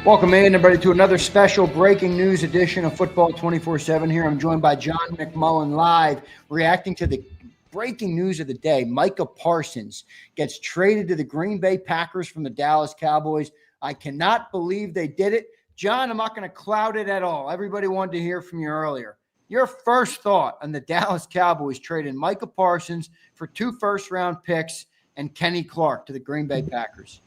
Welcome in, everybody, to another special breaking news edition of Football 24/7 here. I'm joined by John McMullen live, reacting to the breaking news of the day. Micah Parsons gets traded to the Green Bay Packers from the Dallas Cowboys. I cannot believe they did it. John, I'm not going to cloud it at all. Everybody wanted to hear from you earlier. Your first thought on the Dallas Cowboys trading Micah Parsons for 2 first-round picks and Kenny Clark to the Green Bay Packers.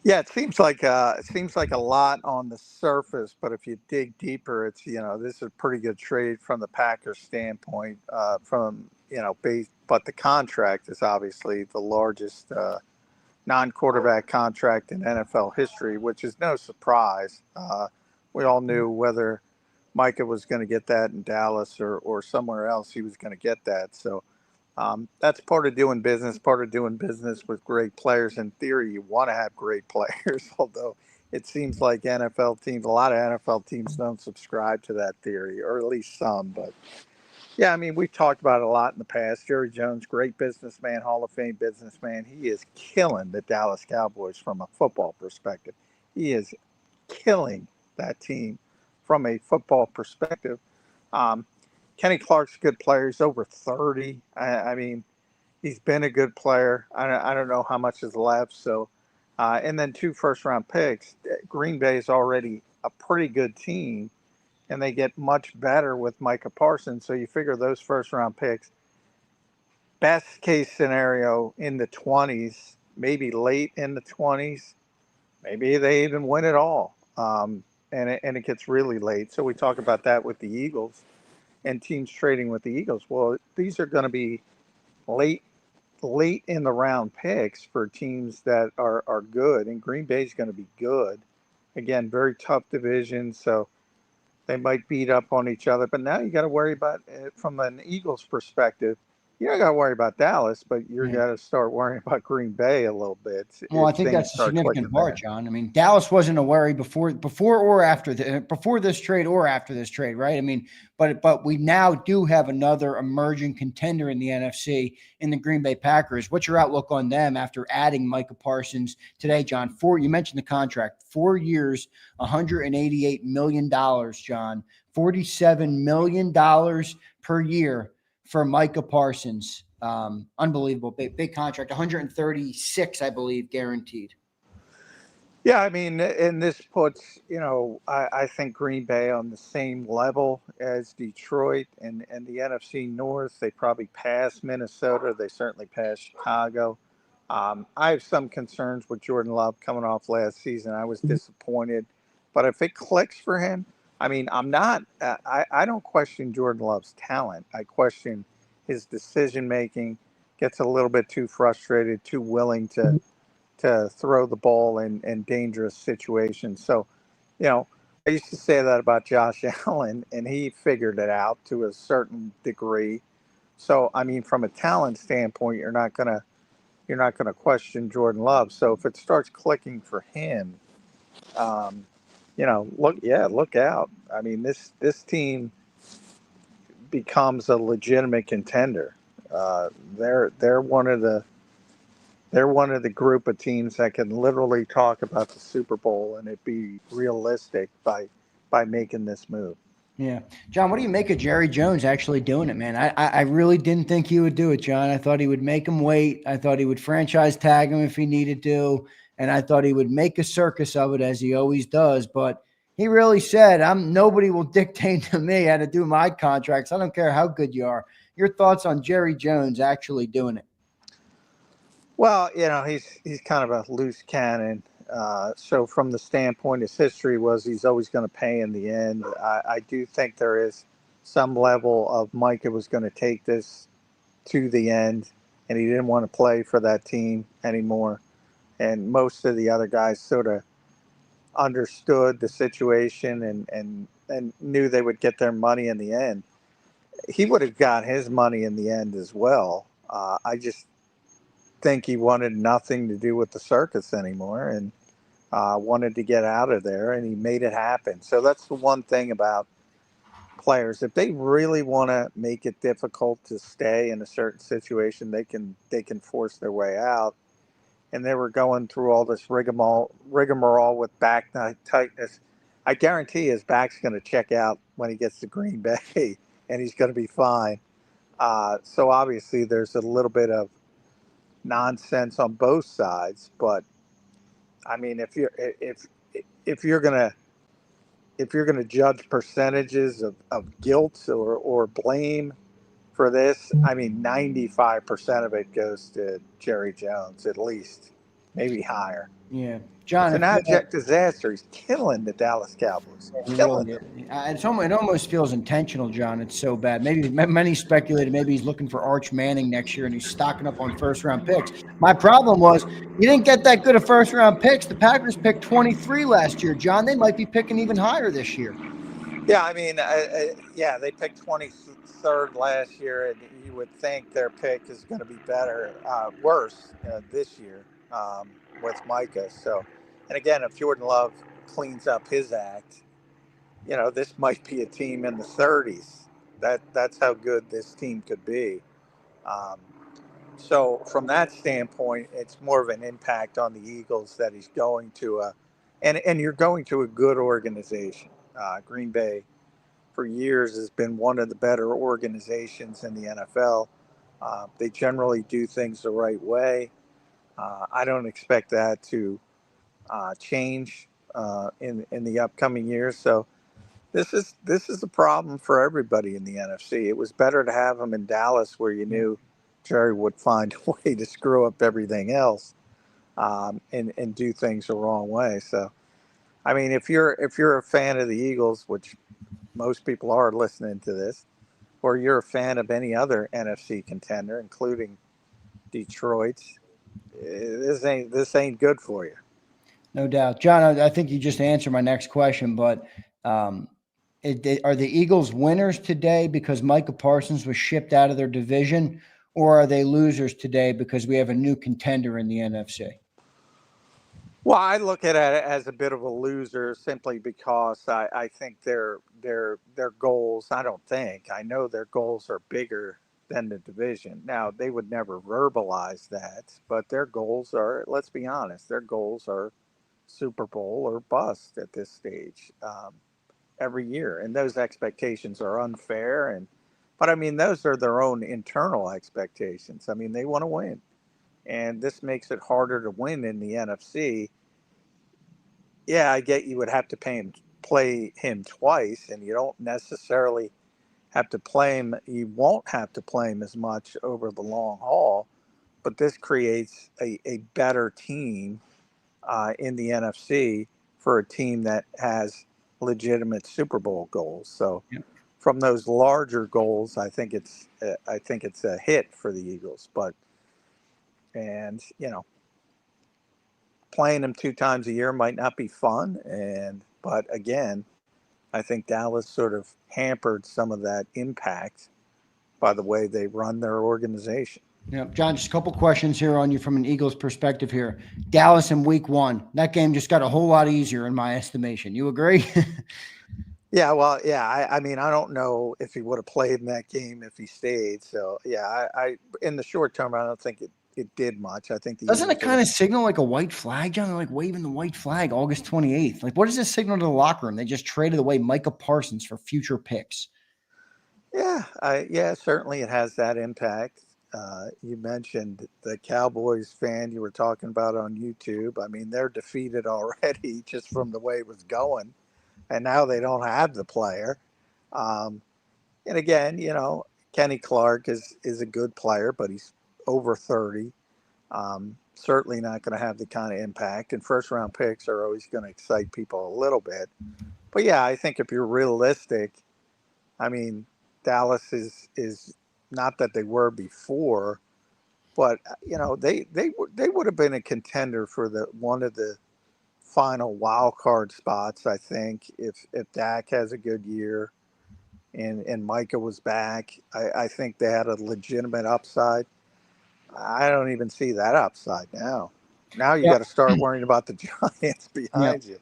Yeah, it seems like a lot on the surface, but if you dig deeper, it's this is a pretty good trade from the Packers standpoint. But the contract is obviously the largest non-quarterback contract in NFL history, which is no surprise. We all knew whether Micah was going to get that in Dallas or somewhere else, he was going to get that. So. That's part of doing business with great players. In theory, you want to have great players, although it seems like a lot of NFL teams don't subscribe to that theory, or at least some. But yeah, I mean, we've talked about it a lot in the past. Jerry Jones, great businessman, Hall of Fame businessman. He is killing the Dallas Cowboys from a football perspective. He is killing that team from a football perspective. Kenny Clark's a good player. He's over 30. I mean, he's been a good player. I don't know how much is left. So, and then 2 first-round picks. Green Bay is already a pretty good team, and they get much better with Micah Parsons. So you figure those first-round picks, best case scenario in the 20s, maybe late in the 20s, maybe they even win it all. And it gets really late. So we talk about that with the Eagles. And teams trading with the Eagles. Well, these are going to be late in the round picks for teams that are good, and Green Bay is going to be good. Again, very tough division, so they might beat up on each other. But now you got to worry about it from an Eagles perspective. You don't got to worry about Dallas, but you're got to start worrying about Green Bay a little bit. Well, I think that's a significant part, John. I mean, Dallas wasn't a worry before this trade or after this trade, right? I mean, but we now do have another emerging contender in the NFC in the Green Bay Packers. What's your outlook on them after adding Micah Parsons today, John? You mentioned the contract, 4 years, $188 million, John, $47 million per year for Micah Parsons. Unbelievable. Big contract, 136, I believe, guaranteed. Yeah, I mean, and this puts, I think Green Bay on the same level as Detroit and the NFC North. They probably pass Minnesota. They certainly pass Chicago. I have some concerns with Jordan Love coming off last season. I was disappointed. But if it clicks for him, I mean, I don't question Jordan Love's talent. I question his decision-making, gets a little bit too frustrated, too willing to throw the ball in dangerous situations. So, I used to say that about Josh Allen, and he figured it out to a certain degree. So, I mean, from a talent standpoint, you're not gonna question Jordan Love. So if it starts clicking for him, look out. I mean, this team becomes a legitimate contender. They're one of the group of teams that can literally talk about the Super Bowl and it be realistic by making this move. Yeah. John, what do you make of Jerry Jones actually doing it, man? I really didn't think he would do it, John. I thought he would make him wait. I thought he would franchise tag him if he needed to. And I thought he would make a circus of it, as he always does. But he really said, nobody will dictate to me how to do my contracts. I don't care how good you are. Your thoughts on Jerry Jones actually doing it? Well, he's kind of a loose cannon. So from the standpoint, his history was he's always going to pay in the end. I do think there is some level of Micah was going to take this to the end, and he didn't want to play for that team anymore. And most of the other guys sort of understood the situation and knew they would get their money in the end. He would have got his money in the end as well. I just think he wanted nothing to do with the circus anymore and wanted to get out of there, and he made it happen. So that's the one thing about players. If they really want to make it difficult to stay in a certain situation, they can force their way out. and they were going through all this rigmarole with back tightness. I guarantee his back's going to check out when he gets to Green Bay, and he's going to be fine. So obviously, there's a little bit of nonsense on both sides, but I mean, if you're gonna judge percentages of guilt or blame for this, I mean, 95% of it goes to Jerry Jones, at least, maybe higher. Yeah, John, It's an abject disaster. He's killing the Dallas Cowboys. Killing them. it almost feels intentional, John. It's so bad. Maybe many speculated maybe he's looking for Arch Manning next year and he's stocking up on first-round picks. My problem was you didn't get that good of first-round picks. The Packers picked 23 last year, John. They might be picking even higher this year. Yeah, I mean, yeah, they picked 23rd last year, and you would think their pick is going to be worse this year with Micah. So, and again, if Jordan Love cleans up his act, this might be a team in the 30s. That's how good this team could be. Um, so, from that standpoint, it's more of an impact on the Eagles that he's going to and you're going to a good organization. Green Bay for years has been one of the better organizations in the NFL. They generally do things the right way. I don't expect that to change in the upcoming years. So this is a problem for everybody in the NFC. It was better to have them in Dallas, where you knew Jerry would find a way to screw up everything else and do things the wrong way. So, I mean, if you're a fan of the Eagles, which most people are listening to this, or you're a fan of any other NFC contender, including Detroit, this ain't good for you. No doubt, John. I think you just answered my next question, but are the Eagles winners today because Micah Parsons was shipped out of their division, or are they losers today because we have a new contender in the NFC? Well, I look at it as a bit of a loser simply because I think their goals. I know their goals are bigger than the division. Now, they would never verbalize that, but their goals are. Let's be honest. Their goals are Super Bowl or bust at this stage every year, and those expectations are unfair. But I mean, those are their own internal expectations. I mean, they want to win, and this makes it harder to win in the NFC. Yeah, I get you would have to play him twice, and you don't necessarily have to play him. You won't have to play him as much over the long haul, but this creates a better team in the NFC for a team that has legitimate Super Bowl goals. So, from those larger goals, I think it's a hit for the Eagles. But playing them 2 times a year might not be fun. But again, I think Dallas sort of hampered some of that impact by the way they run their organization. Yeah, John, just a couple questions here on you from an Eagles perspective here. Dallas in week 1, that game just got a whole lot easier in my estimation. You agree? Yeah, well, yeah. I mean, I don't know if he would have played in that game if he stayed. So, yeah, I in the short term, I don't think it did much. I think doesn't it kind of signal like a white flag, John? They're like waving the white flag August 28th. Like, what does this signal to the locker room? They just traded away Micah Parsons for future picks. Yeah, certainly it has that impact. You mentioned the Cowboys fan you were talking about on YouTube. I mean, they're defeated already just from the way it was going, and now they don't have the player. And again, Kenny Clark is a good player, but he's over 30. Certainly not going to have the kind of impact. And first round picks are always going to excite people a little bit. But yeah, I think if you're realistic, I mean, Dallas is not that they were before, but they would have been a contender for one of the final wild card spots. I think if Dak has a good year and Micah was back, I think they had a legitimate upside. I don't even see that upside now. Now you got to start worrying about the Giants behind you.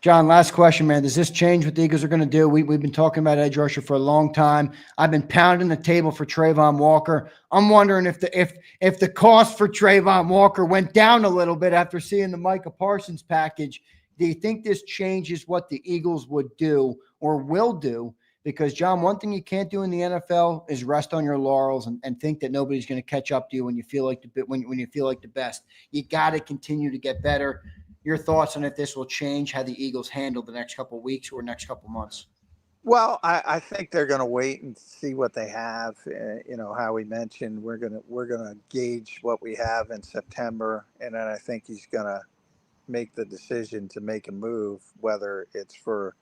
John, last question, man. Does this change what the Eagles are going to do? We've been talking about edge rusher for a long time. I've been pounding the table for Trayvon Walker. I'm wondering if the cost for Trayvon Walker went down a little bit after seeing the Micah Parsons package. Do you think this changes what the Eagles would do or will do? Because, John, one thing you can't do in the NFL is rest on your laurels and think that nobody's going to catch up to you when you feel like when you feel like the best. You got to continue to get better. Your thoughts on if this will change how the Eagles handle the next couple of weeks or next couple of months? Well, I think they're going to wait and see what they have. How we mentioned, we're gonna gauge what we have in September, and then I think he's going to make the decision to make a move, whether it's for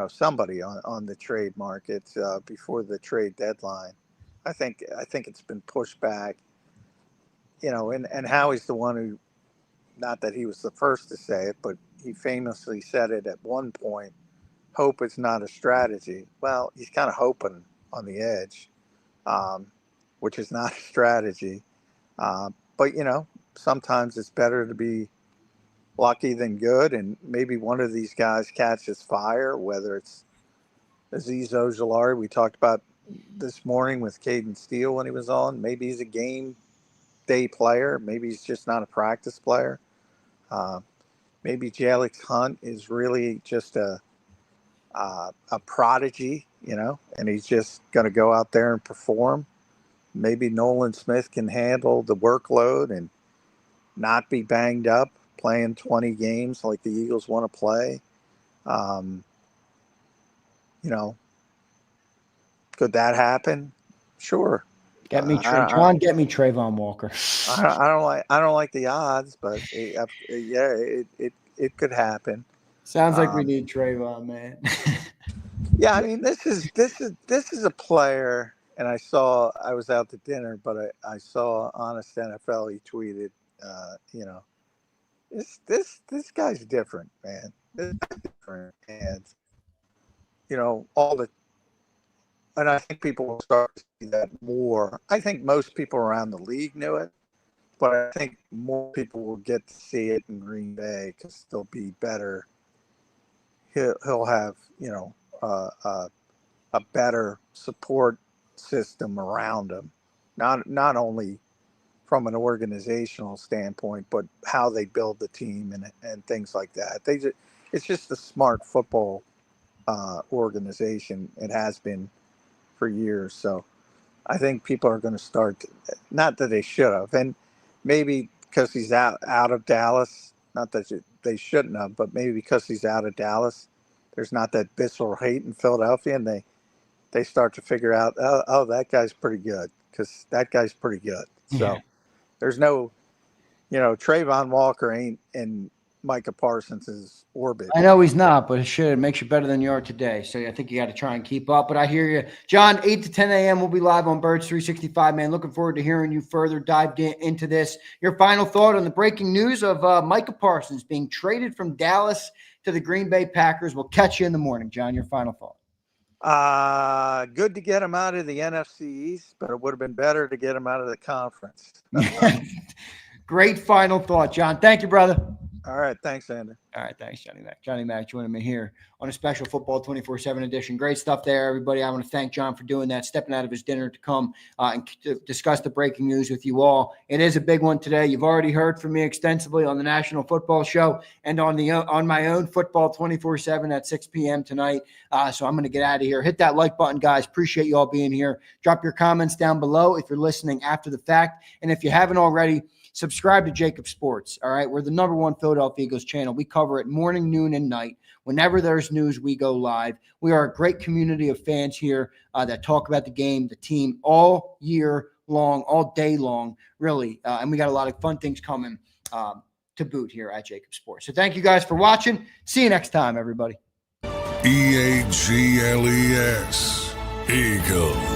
somebody on the trade market before the trade deadline. I think it's been pushed back. And Howie's the one who, not that he was the first to say it, but he famously said it at one point, hope is not a strategy. Well, he's kind of hoping on the edge, which is not a strategy. But, sometimes it's better to be lucky than good, and maybe one of these guys catches fire, whether it's Azeez Ojulari, we talked about this morning with Caden Steele when he was on. Maybe he's a game day player. Maybe he's just not a practice player. Maybe Jalix Hunt is really just a prodigy, and he's just going to go out there and perform. Maybe Nolan Smith can handle the workload and not be banged up playing 20 games like the Eagles want to play. Could that happen? Sure. Get me Trayvon Walker. I don't like the odds, but it could happen. Sounds like we need Trayvon, man. Yeah, I mean, this is a player, and I was out to dinner, but I saw Honest NFL. He tweeted, this guy's different, man. This guy's different, and and I think people will start to see that more. I think most people around the league knew it, but I think more people will get to see it in Green Bay because they'll be better. He'll have, a better support system around him, not only from an organizational standpoint, but how they build the team and things like that. It's just a smart football organization. It has been for years. So I think people are going to start, not that they should have, and maybe because he's out of Dallas, not that they shouldn't have, but maybe because he's out of Dallas, there's not that visceral hate in Philadelphia, and they start to figure out, oh, that guy's pretty good, because that guy's pretty good. So there's no, Trayvon Walker ain't in Micah Parsons' orbit. I know he's not, but it makes you better than you are today. So I think you got to try and keep up. But I hear you. John, 8 to 10 a.m. we'll be live on Birds 365, man. Looking forward to hearing you further dived into this. Your final thought on the breaking news of Micah Parsons being traded from Dallas to the Green Bay Packers. We'll catch you in the morning, John. Your final thought. Good to get him out of the NFC East, but it would have been better to get him out of the conference. Great final thought, John. Thank you, brother. All right. Thanks, Zander. All right. Thanks, Johnny Mac. Johnny Mac joining me here on a special Football 24/7 edition. Great stuff there, everybody. I want to thank John for doing that, stepping out of his dinner to come and to discuss the breaking news with you all. It is a big one today. You've already heard from me extensively on the National Football Show and on my own Football 24/7 at 6 p.m. tonight. So I'm going to get out of here. Hit that like button, guys. Appreciate you all being here. Drop your comments down below if you're listening after the fact. And if you haven't already, subscribe to JAKIB Sports, all right? We're the #1 Philadelphia Eagles channel. We cover it morning, noon, and night. Whenever there's news, we go live. We are a great community of fans here that talk about the game, the team, all year long, all day long, really. And we got a lot of fun things coming to boot here at JAKIB Sports. So thank you guys for watching. See you next time, everybody. EAGLES, Eagles.